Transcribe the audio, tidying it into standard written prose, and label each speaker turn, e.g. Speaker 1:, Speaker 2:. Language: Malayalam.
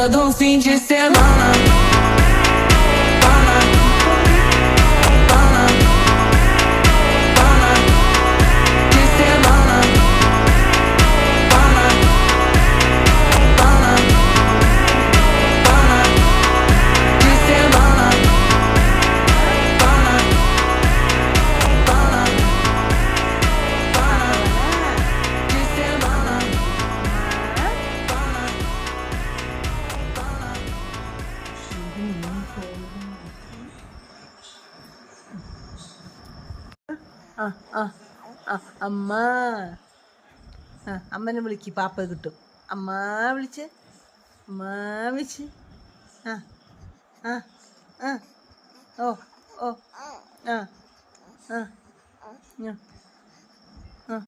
Speaker 1: todo fim de semana. അമ്മ അമ്മനെ വിളിക്ക്, പാപ്പ കിട്ടും. അമ്മ വിളിച്ച്, അമ്മ വിളിച്ച്. ആ ആ ആ ഓ ഓ ആ ആ